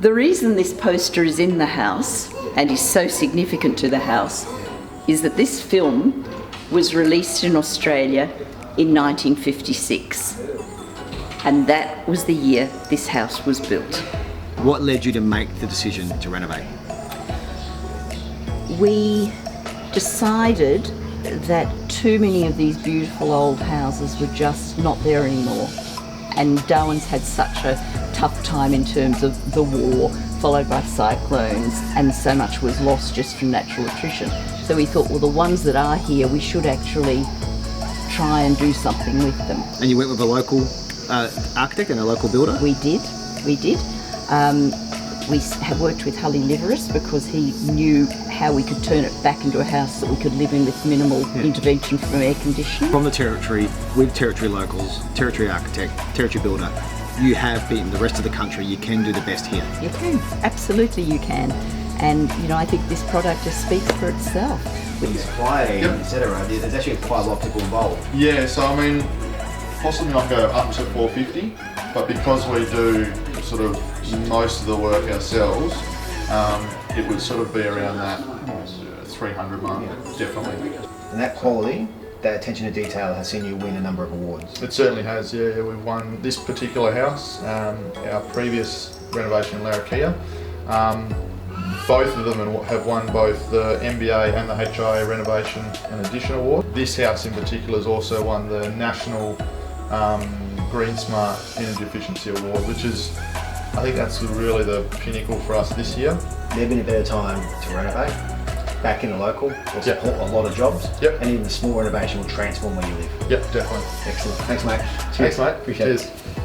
The reason this poster is in the house and is so significant to the house is that this film was released in Australia in 1956, and that was the year this house was built. What led you to make the decision to renovate? We decided that too many of these beautiful old houses were just not there anymore, and Darwin's had such a tough time in terms of the war followed by cyclones, and so much was lost just from natural attrition. So we thought, well, the ones that are here, we should actually try and do something with them. And you went with a local architect and a local builder? We did. We have worked with Hully Liveris because he knew how we could turn it back into a house that we could live in with minimal intervention from air conditioning. From the territory, with territory locals, territory architect, territory builder, you have beaten the rest of the country. You can do the best here. You can, absolutely you can. And you know, I think this product just speaks for itself. With the supply, etc., there's actually quite a lot of people involved. Yeah, so I mean, possibly not go up to 450, but because we do sort of most of the work ourselves, it would sort of be around that 300 mark, definitely. And that quality, that attention to detail has seen you win a number of awards. It certainly has, yeah. We've won this particular house, our previous renovation in Larrakia. Both of them have won both the MBA and the HIA Renovation and Addition Award. This house in particular has also won the National GreenSmart Energy Efficiency Award, which is, I think that's really the pinnacle for us this year. Never been a better time to renovate. Back in the local, will support a lot of jobs, and even a small renovation will transform where you live. Yep, definitely. Excellent. Thanks, mate. Cheers. Thanks, mate. Appreciate it.